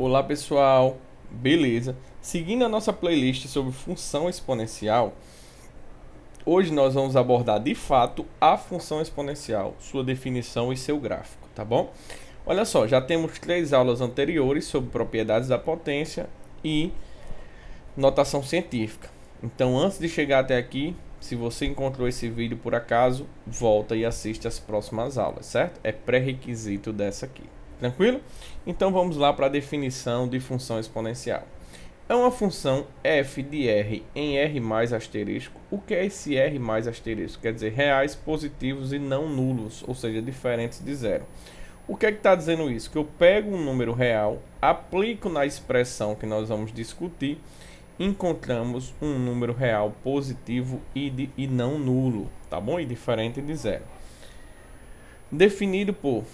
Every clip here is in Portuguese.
Olá pessoal, beleza? Seguindo a nossa playlist sobre função exponencial, hoje nós vamos abordar de fato a função exponencial, sua definição e seu gráfico, tá bom? Olha só, já temos 3 aulas anteriores sobre propriedades da potência e notação científica. Então, antes de chegar até aqui, se você encontrou esse vídeo por acaso, volta e assiste as próximas aulas, certo? É pré-requisito dessa aqui. Tranquilo? Então vamos lá para a definição de função exponencial. É uma função f de r em r mais asterisco. O que é esse r mais asterisco? Quer dizer reais, positivos e não nulos, ou seja, diferentes de zero. O que é que está dizendo isso? Que eu pego um número real, aplico na expressão que nós vamos discutir, encontramos um número real positivo e não nulo, tá bom? E diferente de zero. Definido por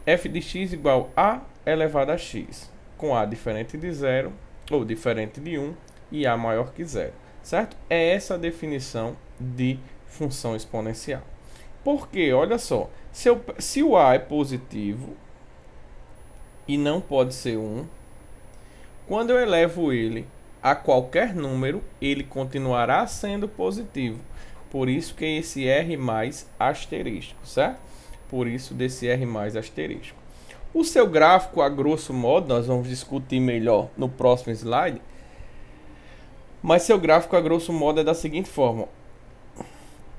f de x igual a elevado a x, com a diferente de zero ou diferente de 1 e a maior que zero, certo? É essa a definição de função exponencial. Porque, olha só, se o a é positivo e não pode ser 1, quando eu elevo ele a qualquer número, ele continuará sendo positivo. Por isso que é esse r mais asterisco, certo? Por isso desse r mais asterisco. O seu gráfico, a grosso modo, nós vamos discutir melhor no próximo slide. Mas seu gráfico, a grosso modo, é da seguinte forma.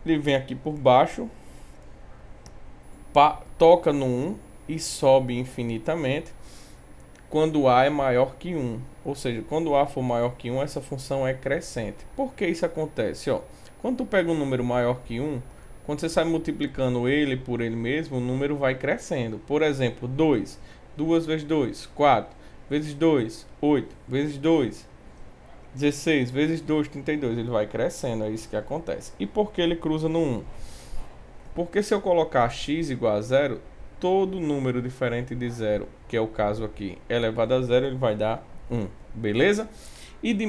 Ele vem aqui por baixo, toca no 1 e sobe infinitamente quando a é maior que 1. Ou seja, quando a for maior que 1, essa função é crescente. Por que isso acontece? Quando tu pega um número maior que 1, quando você sai multiplicando ele por ele mesmo, o número vai crescendo. Por exemplo, 2. 2 vezes 2, 4. Vezes 2, 8. Vezes 2, 16. Vezes 2, 32. Ele vai crescendo, é isso que acontece. E por que ele cruza no 1? Porque se eu colocar x igual a 0, todo número diferente de 0, que é o caso aqui, elevado a 0, ele vai dar 1. Beleza? E de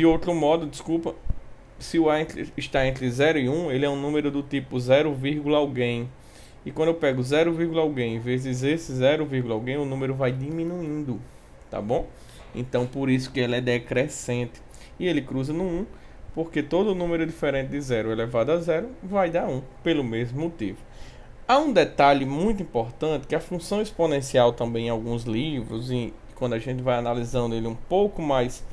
outro modo, desculpa, se o a está entre 0 e 1, ele é um número do tipo 0, alguém. E quando eu pego 0, alguém vezes esse 0, alguém, o número vai diminuindo, tá bom? Então, por isso que ele é decrescente. E ele cruza no 1, porque todo número diferente de 0 elevado a 0 vai dar 1, pelo mesmo motivo. Há um detalhe muito importante, que a função exponencial também em alguns livros, e quando a gente vai analisando ele um pouco mais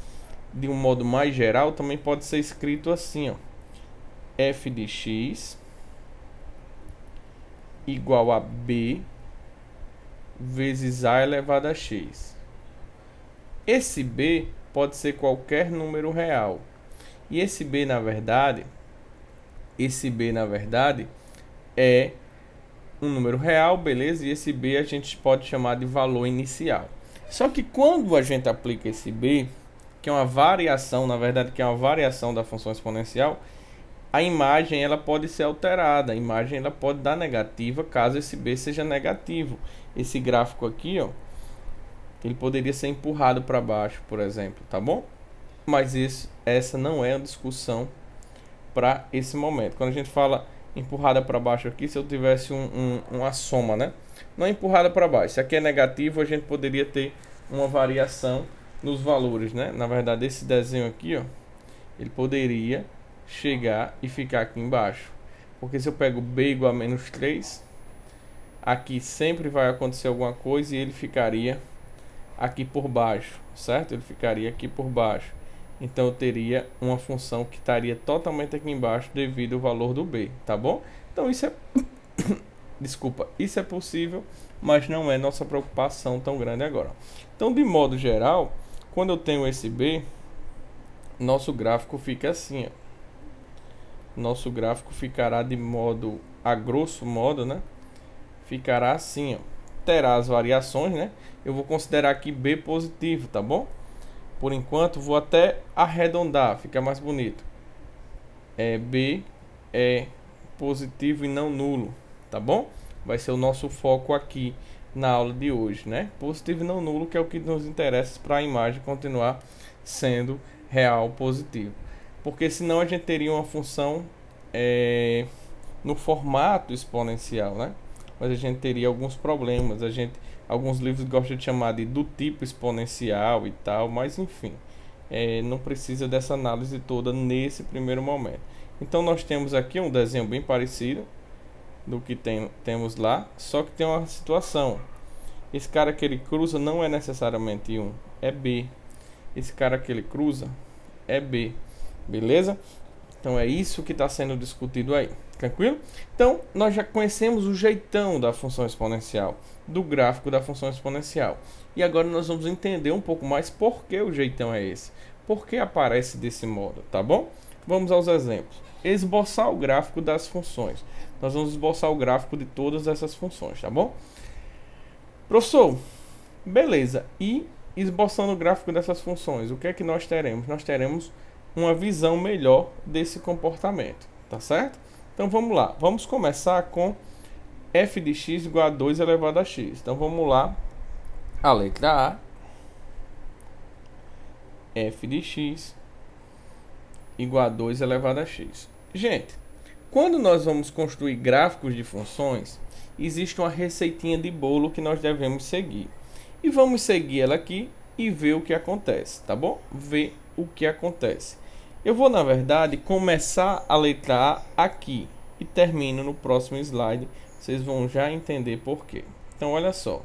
de um modo mais geral, também pode ser escrito assim, f de x igual a b vezes a elevado a x. Esse b pode ser qualquer número real. E esse b, na verdade, é um número real, beleza? E esse b a gente pode chamar de valor inicial. Só que quando a gente aplica esse b, que é uma variação, na verdade, que é uma variação da função exponencial, a imagem ela pode ser alterada, a imagem ela pode dar negativa caso esse b seja negativo. Esse gráfico aqui, ele poderia ser empurrado para baixo, por exemplo, tá bom? Mas essa não é a discussão para esse momento. Quando a gente fala empurrada para baixo aqui, se eu tivesse uma soma, né? Não é empurrada para baixo. Se aqui é negativo, a gente poderia ter uma variação nos valores, né? Na verdade, esse desenho aqui, ele poderia chegar e ficar aqui embaixo. Porque se eu pego b igual a menos 3, aqui sempre vai acontecer alguma coisa e ele ficaria aqui por baixo, certo? Ele ficaria aqui por baixo. Então eu teria uma função que estaria totalmente aqui embaixo devido ao valor do b, tá bom? Então isso é desculpa, isso é possível, mas não é nossa preocupação tão grande agora. Então, de modo geral, quando eu tenho esse b, nosso gráfico fica assim, Nosso gráfico ficará de modo, a grosso modo, né? Ficará assim, Terá as variações, né? Eu vou considerar aqui b positivo, tá bom? Por enquanto, vou até arredondar, fica mais bonito. B é positivo e não nulo, tá bom? Vai ser o nosso foco aqui na aula de hoje, né? Positivo e não nulo, que é o que nos interessa para a imagem continuar sendo real positivo. Porque senão a gente teria uma função no formato exponencial, né? Mas a gente teria alguns problemas. A gente Alguns livros gostam de chamar de do tipo exponencial e tal, mas enfim, não precisa dessa análise toda nesse primeiro momento. Então nós temos aqui um desenho bem parecido do que temos lá, só que tem uma situação. Esse cara que ele cruza não é necessariamente 1, é B. Esse cara que ele cruza é B, beleza? Então é isso que está sendo discutido aí, tranquilo? Então nós já conhecemos o jeitão da função exponencial, do gráfico da função exponencial. E agora nós vamos entender um pouco mais por que o jeitão é esse, por que aparece desse modo, tá bom? Vamos aos exemplos. Esboçar o gráfico das funções. Nós vamos esboçar o gráfico de todas essas funções, tá bom? Professor, beleza. E esboçando o gráfico dessas funções, o que é que nós teremos? Nós teremos uma visão melhor desse comportamento, tá certo? Então vamos lá. Vamos começar com f de x igual a 2 elevado a x. Então vamos lá. A letra A. F de x igual a 2 elevado a x. Gente, quando nós vamos construir gráficos de funções, existe uma receitinha de bolo que nós devemos seguir. E vamos seguir ela aqui e ver o que acontece, tá bom? Ver o que acontece. Eu vou, na verdade, começar a letra A aqui e termino no próximo slide. Vocês vão já entender por quê. Então, olha só.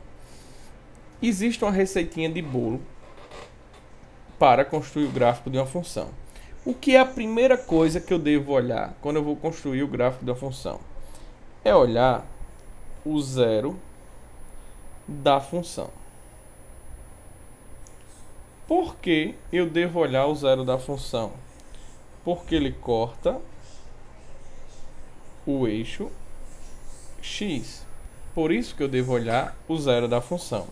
Existe uma receitinha de bolo para construir o gráfico de uma função. O que é a primeira coisa que eu devo olhar quando eu vou construir o gráfico da função? É olhar o zero da função. Por que eu devo olhar o zero da função? Porque ele corta o eixo x. Por isso que eu devo olhar o zero da função.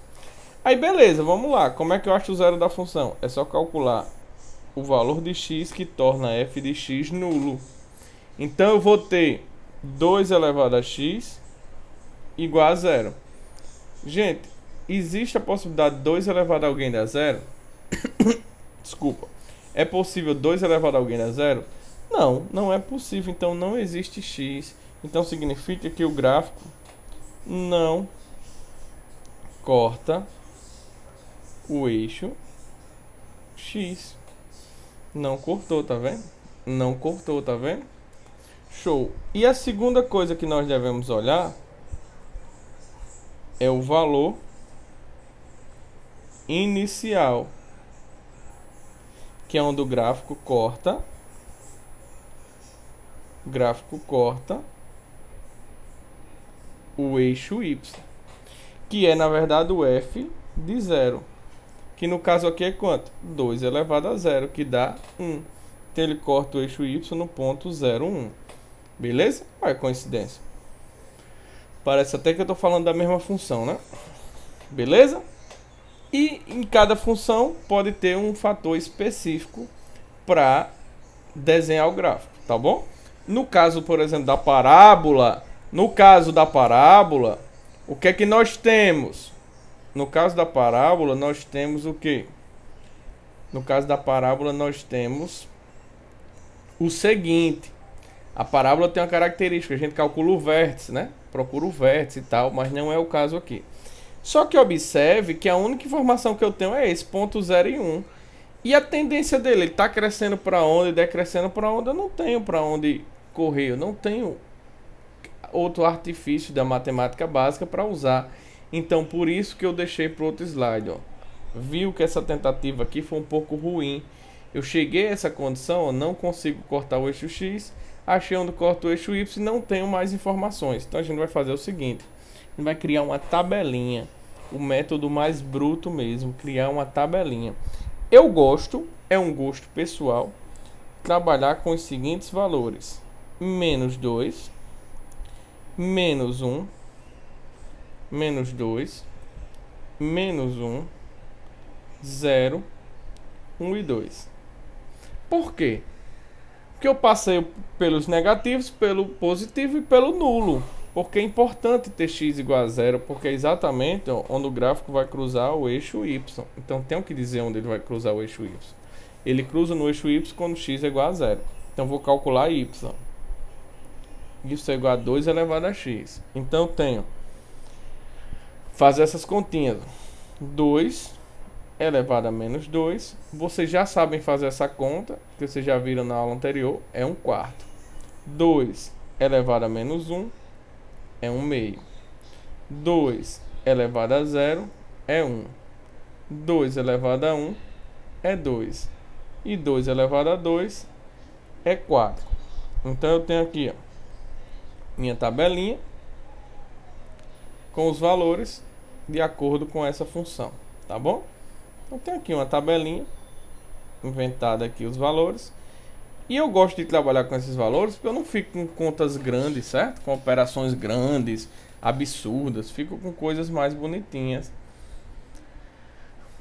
Aí beleza, vamos lá. Como é que eu acho o zero da função? É só calcular o valor de x que torna f de x nulo. Então eu vou ter 2 elevado a x igual a zero. Gente, existe a possibilidade de 2 elevado a alguém dar zero? Desculpa. É possível 2 elevado a alguém dar zero? Não, não é possível. Então não existe x. Então significa que o gráfico não corta o eixo x. Não cortou, tá vendo? Não cortou, tá vendo? Show. E a segunda coisa que nós devemos olhar é o valor inicial, que é onde o gráfico corta o eixo y, que é na verdade o f de zero, que no caso aqui é quanto? 2 elevado a zero, que dá 1. Então ele corta o eixo y no ponto 0, 1. Beleza? Olha a coincidência. Parece até que eu estou falando da mesma função, né? Beleza? E em cada função pode ter um fator específico para desenhar o gráfico, tá bom? No caso, por exemplo, da parábola, o que é que nós temos? No caso da parábola, nós temos o quê? No caso da parábola, nós temos o seguinte. A parábola tem uma característica, a gente calcula o vértice, né? Procura o vértice e tal, mas não é o caso aqui. Só que observe que a única informação que eu tenho é esse, ponto 0 e 1. E a tendência dele, ele está crescendo para onde, decrescendo para onde? Eu não tenho para onde correr, eu não tenho outro artifício da matemática básica para usar. Então, por isso que eu deixei para outro slide. Ó. Viu que essa tentativa aqui foi um pouco ruim. Eu cheguei a essa condição, ó, não consigo cortar o eixo x, achei onde corta o eixo y e não tenho mais informações. Então, a gente vai fazer o seguinte. A gente vai criar uma tabelinha. O método mais bruto mesmo, criar uma tabelinha. Eu gosto, é um gosto pessoal, trabalhar com os seguintes valores. Menos 2, menos 1, menos 2, menos 1, 0, 1 e 2. Por quê? Porque eu passei pelos negativos, pelo positivo e pelo nulo. Porque é importante ter x igual a zero, porque é exatamente onde o gráfico vai cruzar o eixo y. Então tem que dizer onde ele vai cruzar o eixo y. Ele cruza no eixo y quando x é igual a zero. Então vou calcular y. Isso é igual a 2 elevado a x. Então eu tenho fazer essas continhas. 2 elevado a menos 2. Vocês já sabem fazer essa conta, que vocês já viram na aula anterior, é 1/4. 2 elevado a menos 1 é 1/2. 2 elevado a 0 é 1. 2 elevado a 1 é 2. E 2 elevado a 2 é 4. Então eu tenho aqui, ó, minha tabelinha com os valores de acordo com essa função, tá bom? Então tem aqui uma tabelinha inventada aqui os valores. E eu gosto de trabalhar com esses valores porque eu não fico com contas grandes, certo? Com operações grandes, absurdas. Fico com coisas mais bonitinhas,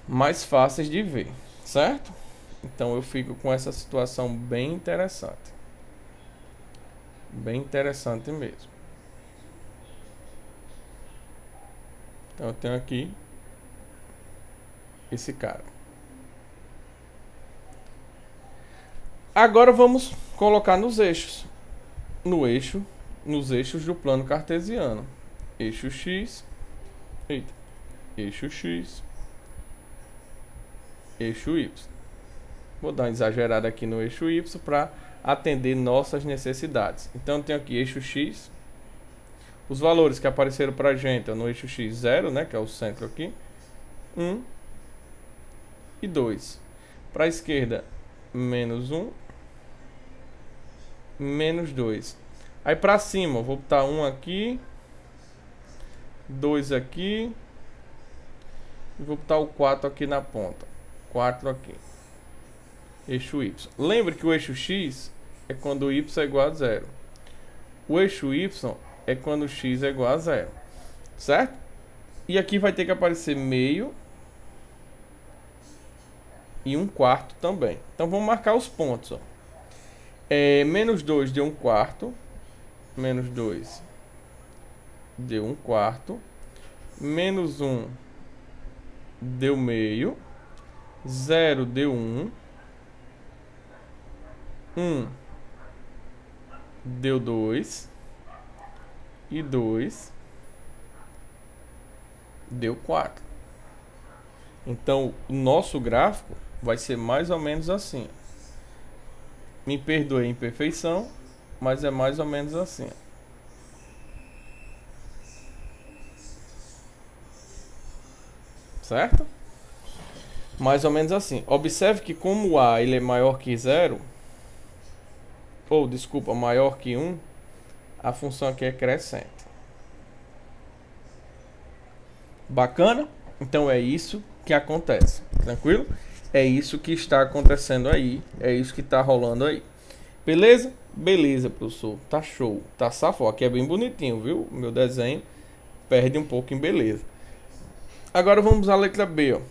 mais fáceis de ver, certo? Então eu fico com essa situação bem interessante. Bem interessante mesmo. Então eu tenho aqui esse cara. Agora vamos colocar nos eixos. Nos eixos do plano cartesiano. Eixo X. Eita. Eixo X. Eixo Y. Vou dar uma exagerada aqui no eixo Y para atender nossas necessidades. Então eu tenho aqui eixo X. Os valores que apareceram para a gente no eixo X, 0, né, que é o centro aqui. 1 e 2. Para a esquerda, menos 1, menos 2. Aí para cima, eu vou botar 1 aqui, 2 aqui, e vou botar o 4 aqui na ponta. 4 aqui. Eixo Y. Lembre que o eixo X é quando o Y é igual a 0. O eixo Y é quando o X é igual a 0. Certo? E aqui vai ter que aparecer meio e 1/4 também. Então vamos marcar os pontos, ó. Menos 2 deu 1/4. Menos 2 deu 1/4. Menos 1 deu meio. 0 deu 1. 1 deu 2. E 2 deu 4. Então o nosso gráfico vai ser mais ou menos assim. Me perdoe a imperfeição, mas é mais ou menos assim. Certo? Mais ou menos assim. Observe que como o A ele é maior que 0, ou desculpa, maior que 1, a função aqui é crescente. Bacana? Então é isso que acontece. Tranquilo? É isso que está acontecendo aí. É isso que está rolando aí. Beleza? Beleza, professor. Tá show. Tá safo. Aqui é bem bonitinho, viu? Meu desenho perde um pouco em beleza. Agora vamos à letra B, ó.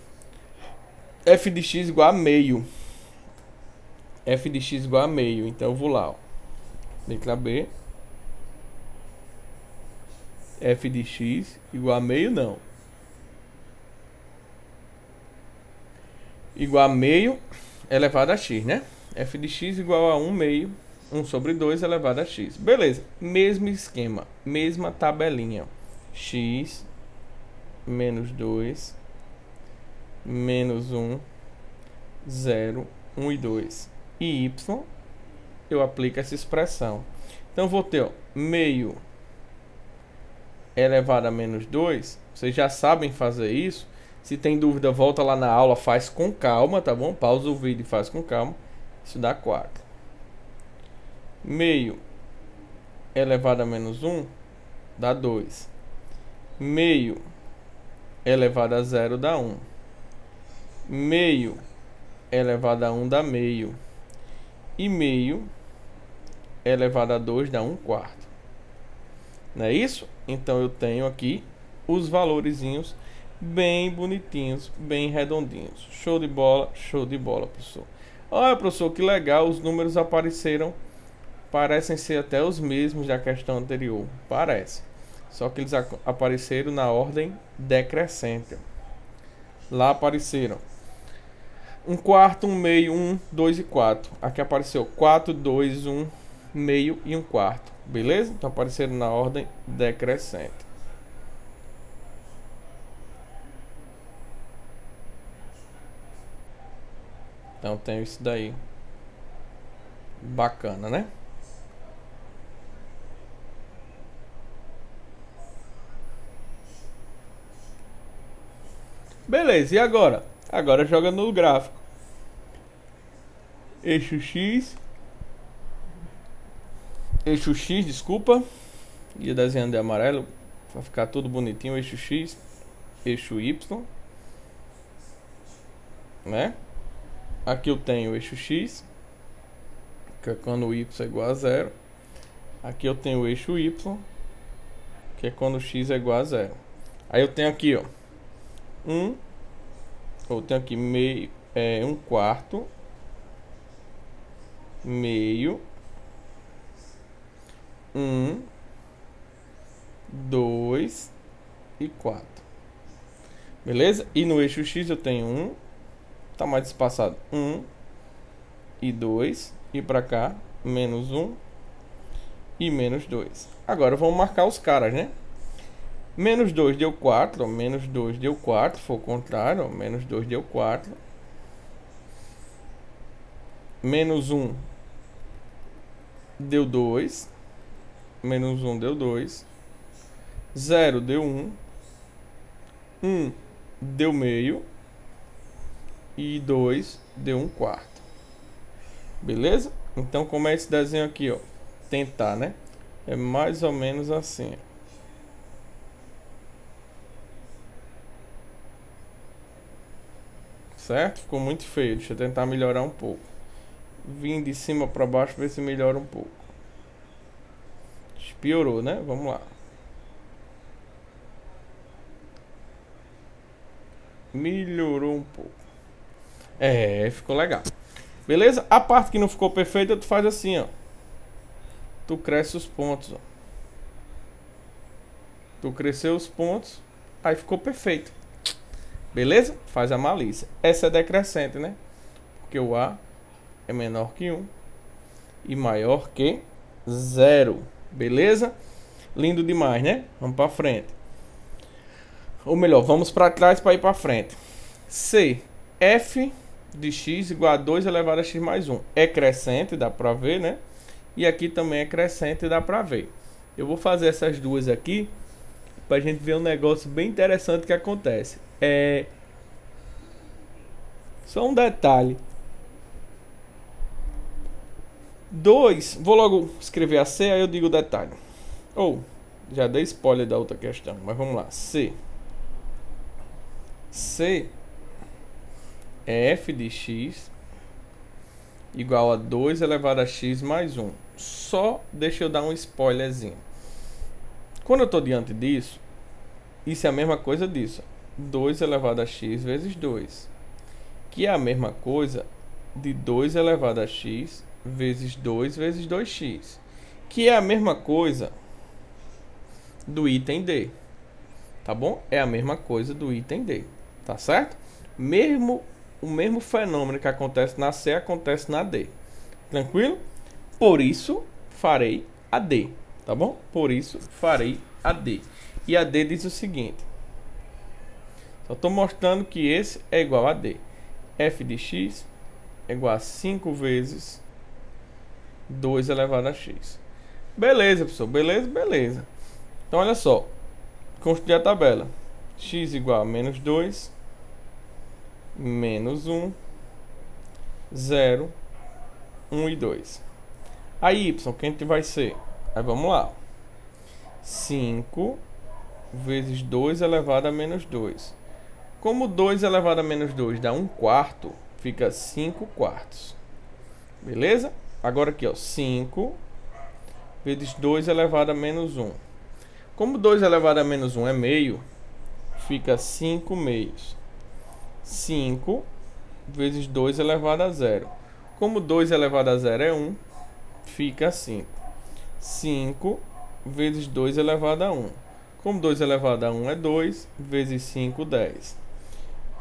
F de x igual a meio. F de x igual a meio. Então eu vou lá, ó. Letra B. F de x igual a meio, não. Igual a meio elevado a x, né? F de x igual a 1 meio, 1 sobre 2 elevado a x. Beleza, mesmo esquema, mesma tabelinha. X menos 2, menos 1, 0, 1 e 2. E y, eu aplico essa expressão. Então, vou ter, ó, meio elevado a menos 2. Vocês já sabem fazer isso. Se tem dúvida, volta lá na aula, faz com calma, tá bom? Pausa o vídeo e faz com calma. Isso dá 4. Meio elevado a menos 1 dá 2. Meio elevado a 0 dá 1. Meio elevado a 1 dá meio. E meio elevado a 2 dá 1/4. Não é isso? Então eu tenho aqui os valorezinhos bem bonitinhos, bem redondinhos. Show de bola, professor. Olha, professor, que legal, os números apareceram, parecem ser até os mesmos da questão anterior. Parece. Só que eles apareceram na ordem decrescente. Lá apareceram 1/4, 1 meio, 1, 2 e 4. Aqui apareceu 4, 2, 1, meio e 1/4. Beleza? Então apareceram na ordem decrescente. Então tenho isso daí. Bacana, né? Beleza, e agora? Agora joga no gráfico. Eixo X. Eixo X, desculpa. Ia desenhando de amarelo para ficar tudo bonitinho. Eixo X. Eixo Y. Né? Aqui eu tenho o eixo X, que é quando o Y é igual a zero. Aqui eu tenho o eixo Y, que é quando o X é igual a zero. Aí eu tenho aqui, ó, eu tenho aqui meio, 1/4, meio, 1, 2 e 4. Beleza? E no eixo X eu tenho 1, tá mais espaçado, 1 e 2, e pra cá, menos 1 e menos 2. Agora vamos marcar os caras, né? Menos 2 deu 4, ó, menos 2 deu 4, foi o contrário, ó, menos 2 deu 4. Menos 1 deu 2, menos 1 deu 2, 0 deu 1, 1 deu meio e 2 deu 1/4. Beleza? Então como é esse desenho aqui, ó? Tentar, né? É mais ou menos assim. Certo? Ficou muito feio. Deixa eu tentar melhorar um pouco. Vim de cima para baixo, ver se melhora um pouco. Piorou, né? Vamos lá. Melhorou um pouco. Ficou legal. Beleza? A parte que não ficou perfeita, tu faz assim, ó. Tu cresce os pontos, ó. Tu cresceu os pontos, aí ficou perfeito. Beleza? Faz a malícia. Essa é decrescente, né? Porque o A é menor que 1 e maior que 0. Beleza? Lindo demais, né? Vamos para frente. Ou melhor, vamos para trás para ir para frente. C. F de x igual a 2 elevado a x mais 1. É crescente, dá para ver, né? E aqui também é crescente, dá para ver. Eu vou fazer essas duas aqui para a gente ver um negócio bem interessante que acontece. Só um detalhe. 2, vou logo escrever a C, aí eu digo o detalhe. Já dei spoiler da outra questão, mas vamos lá. C é f de x igual a 2 elevado a x mais 1. Só deixa eu dar um spoilerzinho. Quando eu estou diante disso, isso é a mesma coisa disso. 2 elevado a x vezes 2. Que é a mesma coisa de 2 elevado a x vezes 2 vezes 2x. Que é a mesma coisa do item D. Tá bom? É a mesma coisa do item D. Tá certo? O mesmo fenômeno que acontece na C acontece na D. Tranquilo? Por isso, farei a D. Tá bom? Por isso, farei a D. E a D diz o seguinte. Só estou mostrando que esse é igual a D. F de x é igual a 5 vezes 2 elevado a x. Beleza, pessoal. Beleza, beleza. Então, olha só. Construir a tabela. X igual a menos 2, menos 1, 0, 1 e 2. A y, quem que vai ser? Aí vamos lá. 5 vezes 2 elevado a menos 2. Como 2 elevado a menos 2 dá 1/4, fica 5/4. Beleza? Agora aqui, ó, 5 vezes 2 elevado a menos 1. Como 2 elevado a menos 1 é meio, fica 5 meios. 5 vezes 2 elevado a 0. Como 2 elevado a 0 é 1, fica 5. 5 vezes 2 elevado a 1. Como 2 elevado a 1 é 2, vezes 5, 10.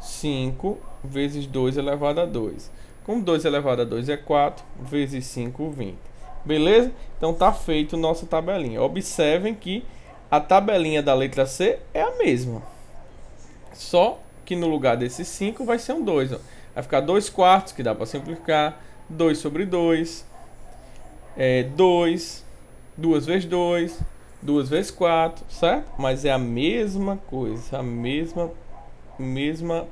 5 vezes 2 elevado a 2. Como 2 elevado a 2 é 4, vezes 5, 20. Beleza? Então tá feito nossa tabelinha. Observem que a tabelinha da letra C é a mesma. Só que no lugar desse 5 vai ser um 2. Ó. Vai ficar 2 quartos, que dá para simplificar. 2 sobre 2. 2. 2 vezes 2. 2 vezes 4, certo? Mas é a mesma coisa, a mesma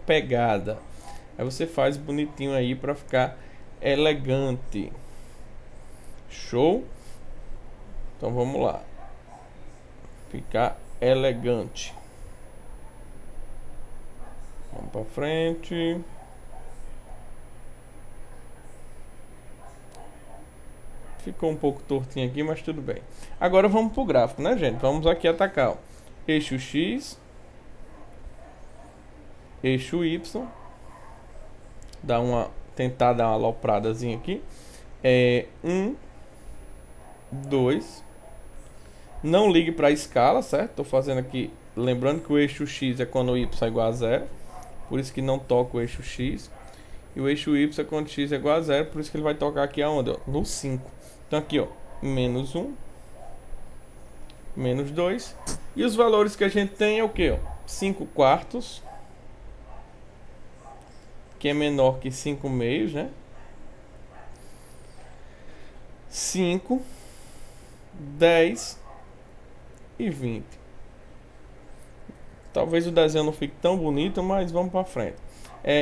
pegada. Aí você faz bonitinho aí para ficar elegante. Show? Então vamos lá. Ficar elegante. Vamos para frente. Ficou um pouco tortinho aqui, mas tudo bem. Agora vamos para o gráfico, né, gente? Vamos aqui atacar, ó. Eixo X, eixo Y. Tentar dar uma alopradazinha aqui. 1, 2. Não ligue para a escala, certo? Estou fazendo aqui, lembrando que o eixo X é quando o Y é igual a 0. Por isso que não toca o eixo X. E o eixo Y é quando X é igual a 0. Por isso que ele vai tocar aqui aonde? Ó? No 5. Então aqui, ó, menos 1, menos 2. E os valores que a gente tem é o que? 5 quartos, que é menor que 5 meios, né? 5, 10 e 20. Talvez o desenho não fique tão bonito, mas vamos para frente.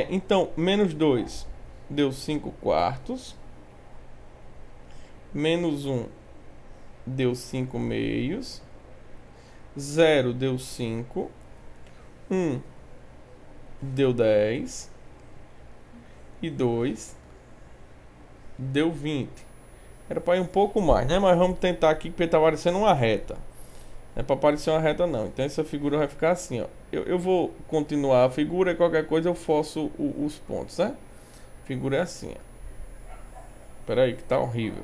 Então, menos 2 deu 5 quartos. Menos 1 deu 5 meios. 0 deu 5. 1 deu 10. E 2 deu 20. Era para ir um pouco mais, né? Mas vamos tentar aqui, porque está parecendo uma reta. Não é para parecer uma reta, não. Então essa figura vai ficar assim, ó. Eu vou continuar a figura e qualquer coisa eu forço os pontos, né? A figura é assim, ó. Espera aí que tá horrível.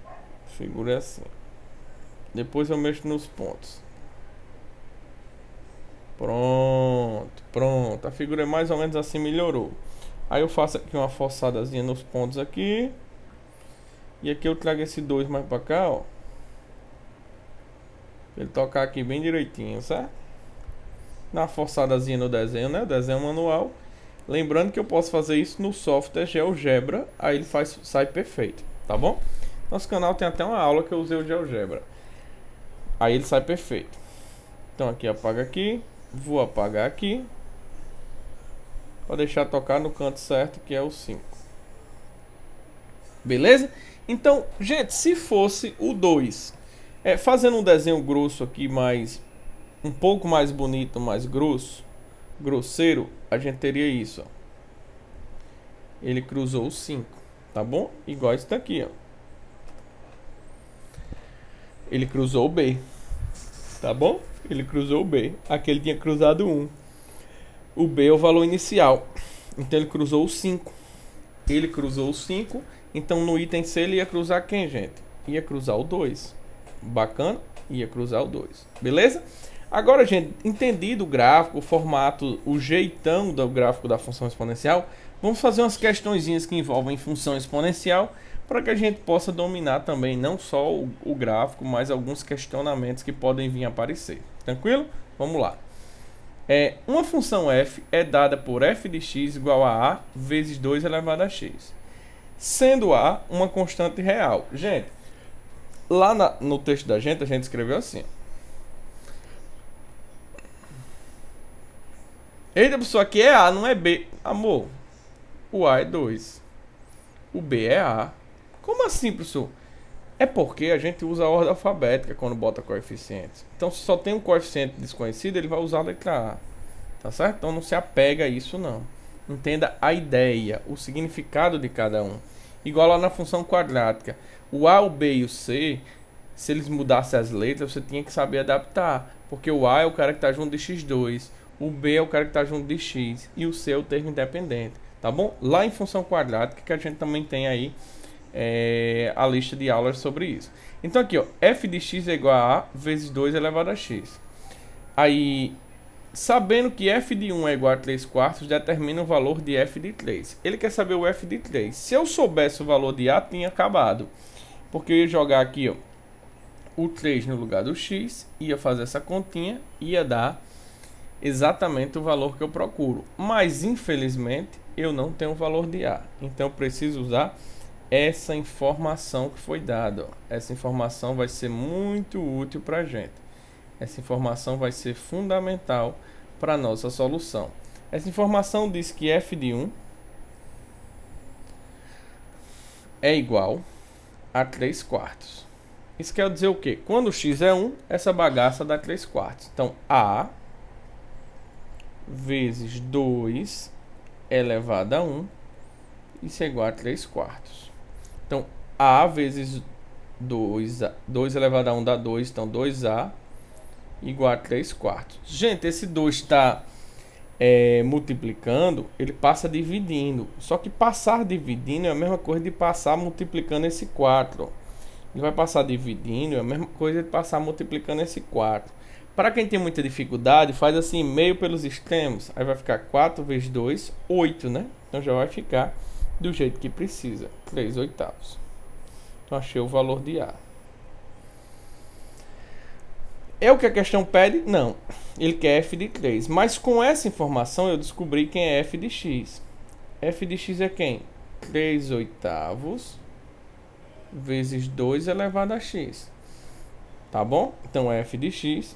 A figura é assim. Depois eu mexo nos pontos. Pronto. A figura é mais ou menos assim, melhorou. Aí eu faço aqui uma forçadazinha nos pontos aqui. E aqui eu trago esse 2 mais pra cá, ó. Ele tocar aqui bem direitinho, certo? Dá uma forçadazinha no desenho, né? O desenho manual. Lembrando que eu posso fazer isso no software GeoGebra. Aí ele sai perfeito, tá bom? Nosso canal tem até uma aula que eu usei o GeoGebra. Aí ele sai perfeito. Então aqui apaga aqui. Vou apagar aqui. Para deixar tocar no canto certo, que é o 5. Beleza? Então, gente, se fosse o 2, fazendo um desenho grosso aqui, um pouco mais bonito, mais grosseiro, a gente teria isso, ó. Ele cruzou o 5, tá bom? Igual isso daqui, ó. Ele cruzou o B, tá bom? Ele cruzou o B. Aqui ele tinha cruzado 1. O B é o valor inicial. Então ele cruzou o 5. Ele cruzou o 5. Então no item C ele ia cruzar quem, gente? Ia cruzar o 2. Bacana? Ia cruzar o 2. Beleza? Agora, gente, entendido o gráfico, o formato, o jeitão do gráfico da função exponencial, vamos fazer umas questõezinhas que envolvem função exponencial para que a gente possa dominar também não só o gráfico, mas alguns questionamentos que podem vir a aparecer. Tranquilo? Vamos lá. Uma função f é dada por f de x igual a vezes 2 elevado a x, sendo a uma constante real. Gente, lá no texto da gente, a gente escreveu assim. Eita, pessoal, aqui é a, não é b. Amor, o a é 2. O b é a. Como assim, professor? É porque a gente usa a ordem alfabética quando bota coeficientes. Então, se só tem um coeficiente desconhecido, ele vai usar a letra A. Tá certo? Então, não se apega a isso, não. Entenda a ideia, o significado de cada um. Igual lá na função quadrática. O A, o B e o C, se eles mudassem as letras, você tinha que saber adaptar. Porque o A é o cara que está junto de x2. O B é o cara que está junto de x. E o C é o termo independente. Tá bom? Lá em função quadrática, que a gente também tem aí a lista de aulas sobre isso. Então aqui, ó, f de x é igual a vezes 2 elevado a x. Aí, sabendo que f de 1 é igual a 3 quartos, determina o valor de f de 3. Ele quer saber o f de 3. Se eu soubesse o valor de a, tinha acabado. Porque eu ia jogar aqui, ó, o 3 no lugar do x, ia fazer essa continha, ia dar exatamente o valor que eu procuro. Mas, infelizmente, eu não tenho o valor de A. Então, eu preciso usar essa informação que foi dada. Essa informação vai ser muito útil para a gente. Essa informação vai ser fundamental para a nossa solução. Essa informação diz que f de 1 é igual a 3 quartos. Isso quer dizer o quê? Quando x é 1, essa bagaça dá 3 quartos. Então, A vezes 2 elevado a 1, isso é igual a 3 quartos. Então, A vezes 2 elevado a 1 dá 2, então 2A igual a 3 quartos. Gente, esse 2 está multiplicando, ele passa dividindo. Só que passar dividindo é a mesma coisa de passar multiplicando esse 4. Ele vai passar dividindo, é a mesma coisa de passar multiplicando esse 4. Para quem tem muita dificuldade, faz assim, meio pelos extremos. Aí vai ficar 4 vezes 2, 8, né? Então já vai ficar do jeito que precisa, 3 oitavos. Então achei o valor de A. É o que a questão pede? Não. Ele quer f de 3. Mas com essa informação eu descobri quem é f de x. F de x é quem? 3 oitavos vezes 2 elevado a x. Tá bom? Então f de x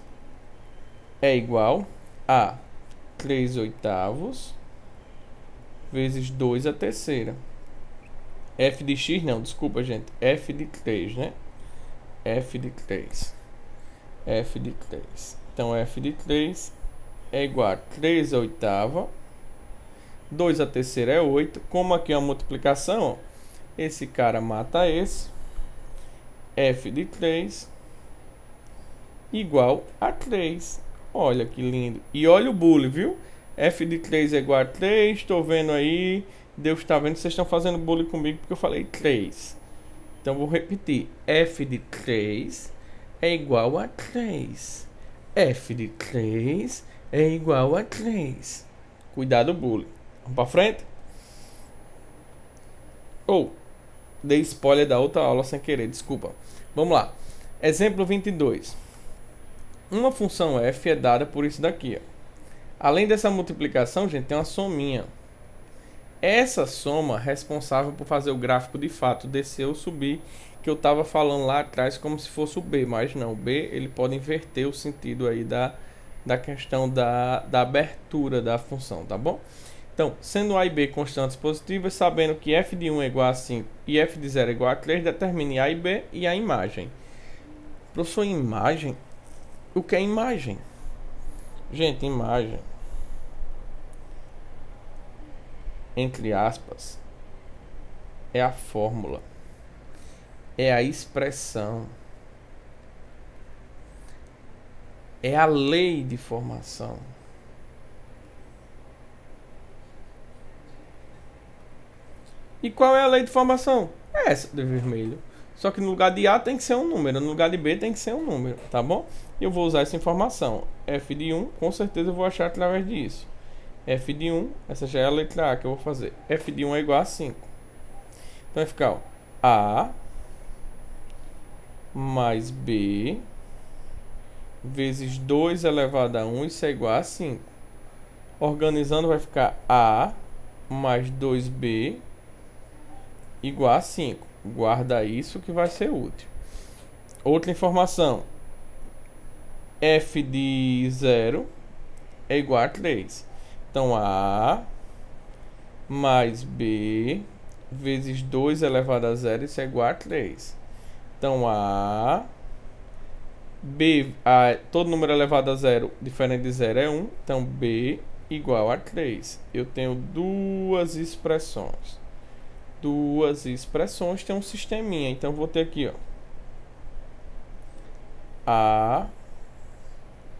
é igual a 3 oitavos vezes 2 a terceira. F de x não, desculpa gente. F de 3, né? F de 3. F de 3. Então f de 3 é igual a 3 oitava. 2 a terceira é 8. Como aqui é uma multiplicação, ó, esse cara mata esse. F de 3 igual a 3. Olha que lindo. E olha o bullying, viu? F de 3 é igual a 3. Estou vendo aí. Deus está vendo. Vocês estão fazendo bullying comigo porque eu falei 3. Então vou repetir. F de 3 é igual a 3. F de 3 é igual a 3. Cuidado, bullying. Vamos para frente? Dei spoiler da outra aula sem querer, desculpa. Vamos lá. Exemplo 22. Uma função f é dada por isso daqui, ó. Além dessa multiplicação, gente, tem uma sominha. Essa soma é responsável por fazer o gráfico de fato descer ou subir, que eu estava falando lá atrás como se fosse o B, mas não, o B ele pode inverter o sentido aí da questão da abertura da função, tá bom? Então, sendo A e B constantes positivas, sabendo que f de 1 é igual a 5 e f de 0 é igual a 3, determine A e B e a imagem. Professor, imagem? O que é imagem? Gente, imagem, entre aspas, é a fórmula, é a expressão, é a lei de formação. E qual é a lei de formação? É essa de vermelho. Só que no lugar de A tem que ser um número, no lugar de B tem que ser um número, tá bom? Eu vou usar essa informação. F de 1, com certeza eu vou achar através disso. F de 1, essa já é a letra A que eu vou fazer. F de 1 é igual a 5. Então vai ficar, ó, A mais B vezes 2 elevado a 1, isso é igual a 5. Organizando vai ficar A mais 2B igual a 5. Guarda isso que vai ser útil. Outra informação. F de 0 é igual a 3. Então, A mais B vezes 2 elevado a 0, isso é igual a 3. Então, todo número elevado a 0 diferente de 0 é 1. Então, B igual a 3. Eu tenho duas expressões. Tem um sisteminha. Então, vou ter aqui, ó, A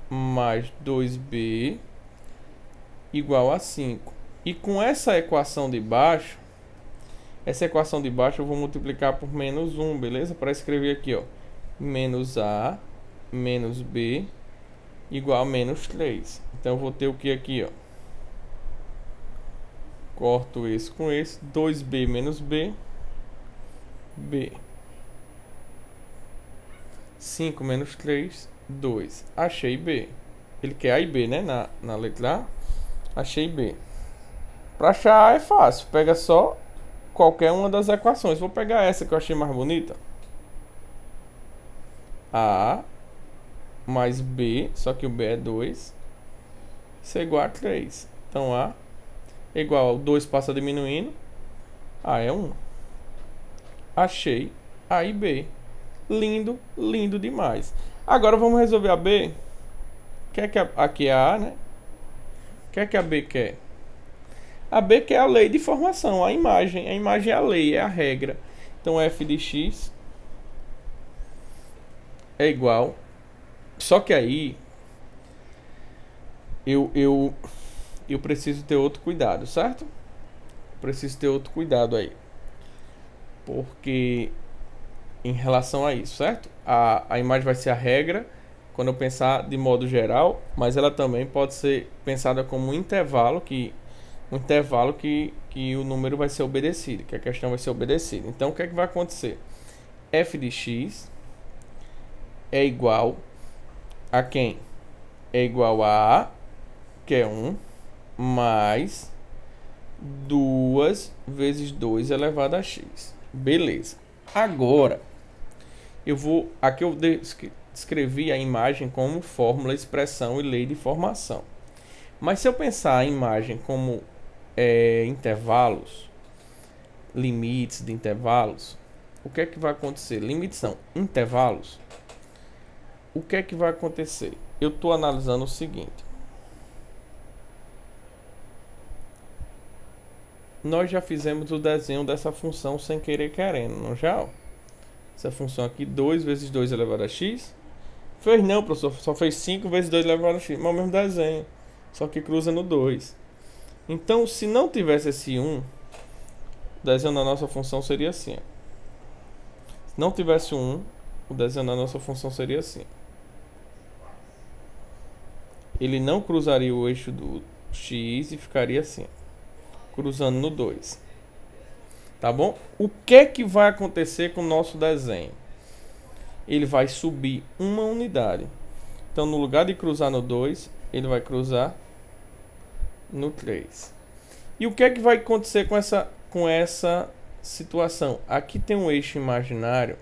mais 2B igual a 5. E com essa equação de baixo, eu vou multiplicar por menos 1, beleza? Para escrever aqui, ó, menos A menos B igual a menos 3. Então, eu vou ter o que aqui, ó? Corto esse com esse. 2B menos B. B. 5 menos 3, 2. Achei B. Ele quer A e B, né? Na letra A, achei B. Para achar A é fácil. Pega só qualquer uma das equações. Vou pegar essa que eu achei mais bonita. A mais B, só que o B é 2. Isso é igual a 3. Então A é igual ao 2 passa diminuindo. A é 1. Achei A e B. Lindo, lindo demais. Agora vamos resolver a B. Aqui é a A, né? O que é que a B quer? A B quer a lei de formação, a imagem. A imagem é a lei, é a regra. Então f de x é igual. Só que aí eu preciso ter outro cuidado, certo? Preciso ter outro cuidado aí. Porque em relação a isso, certo? A imagem vai ser a regra quando eu pensar de modo geral, mas ela também pode ser pensada como um intervalo que o número vai ser obedecido, que a questão vai ser obedecida. Então o que é que vai acontecer? F de x é igual a quem? É igual a A, que é 1, mais 2 vezes 2 elevado a x. Beleza. Agora, aqui eu descrevi a imagem como fórmula, expressão e lei de formação. Mas se eu pensar a imagem como intervalos, limites de intervalos, o que é que vai acontecer? Limites são intervalos. O que é que vai acontecer? Eu estou analisando o seguinte. Nós já fizemos o desenho dessa função sem querer querendo, não já? Essa função aqui, 2 vezes 2 elevado a x. Fez não, professor, só fez 5 vezes 2 elevado a x. Mas é o mesmo desenho, só que cruza no 2. Então, se não tivesse esse 1, o desenho da nossa função seria assim. Se não tivesse 1, o desenho da nossa função seria assim. Ele não cruzaria o eixo do x e ficaria assim, cruzando no 2. Tá bom? O que é que vai acontecer com o nosso desenho? Ele vai subir uma unidade. Então, no lugar de cruzar no 2, ele vai cruzar no 3. E o que é que vai acontecer com essa situação? Aqui tem um eixo imaginário,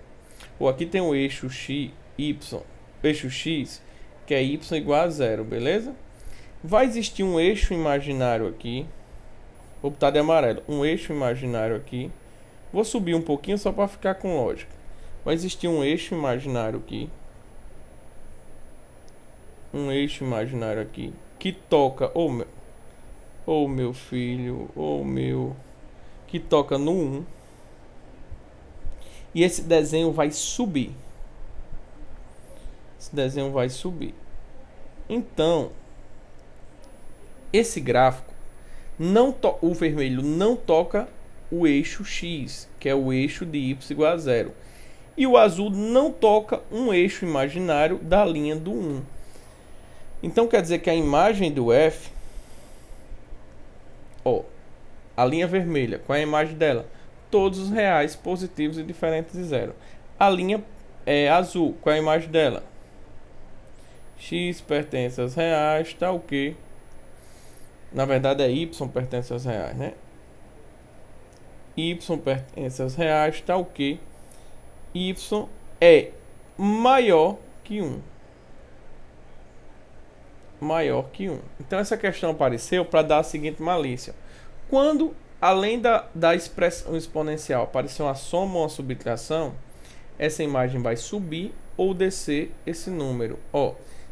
ou aqui tem um eixo x, eixo x, que é y igual a 0, beleza? Vai existir um eixo imaginário aqui. Vou botar de amarelo. Um eixo imaginário aqui. Vou subir um pouquinho só para ficar com lógica. Vai existir um eixo imaginário aqui. Um eixo imaginário aqui. Que toca, meu filho, que toca no 1. E esse desenho vai subir. Esse desenho vai subir. Então, esse gráfico, o vermelho não toca o eixo x, que é o eixo de y igual a 0. E o azul não toca um eixo imaginário da linha do 1. Então, quer dizer que a imagem do f... a linha vermelha, qual é a imagem dela? Todos os reais, positivos e diferentes de 0. A linha azul, qual é a imagem dela? X pertence aos reais, tá o quê? Na verdade é y pertence aos reais, né? Y pertence aos reais, tá o quê? Y é maior que 1. Maior que 1. Então essa questão apareceu para dar a seguinte malícia. Quando, além da expressão exponencial, aparecer uma soma ou uma subtração, essa imagem vai subir ou descer esse número.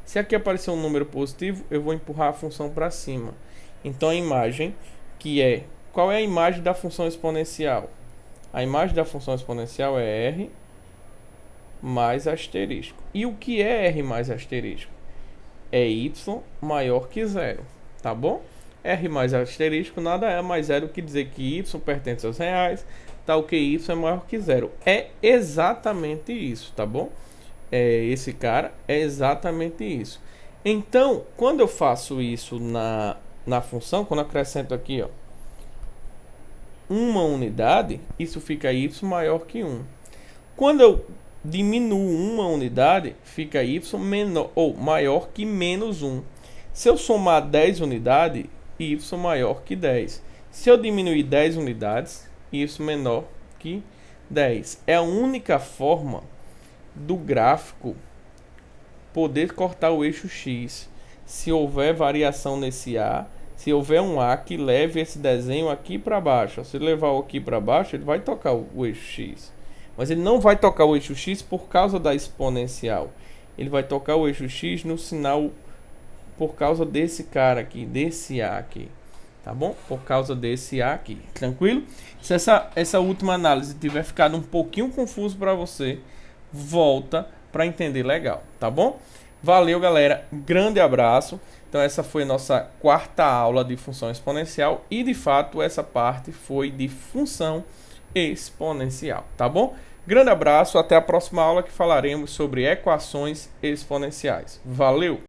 Se aqui aparecer um número positivo, eu vou empurrar a função para cima. Então a imagem qual é a imagem da função exponencial? A imagem da função exponencial é R mais asterisco. E o que é R mais asterisco? É Y maior que 0, tá bom? R mais asterisco nada é mais 0 que dizer que Y pertence aos reais, tal que Y é maior que 0. É exatamente isso, tá bom? Esse cara é exatamente isso. Então, quando eu faço isso na função, quando eu acrescento aqui, uma unidade, isso fica y maior que 1. Quando eu diminuo uma unidade, fica y menor ou maior que menos 1. Se eu somar 10 unidades, y maior que 10. Se eu diminuir 10 unidades, y menor que 10. É a única forma do gráfico poder cortar o eixo X. Se houver variação nesse A, se houver um A que leve esse desenho aqui para baixo. Se levar aqui para baixo, ele vai tocar o eixo X. Mas ele não vai tocar o eixo X por causa da exponencial. Ele vai tocar o eixo X no sinal por causa desse cara aqui, desse A aqui. Tá bom? Por causa desse A aqui. Tranquilo? Se essa última análise tiver ficado um pouquinho confuso para você, volta para entender legal. Tá bom? Valeu, galera. Grande abraço. Então essa foi a nossa quarta aula de função exponencial. E de fato essa parte foi de função exponencial. Tá bom? Grande abraço. Até a próxima aula que falaremos sobre equações exponenciais. Valeu!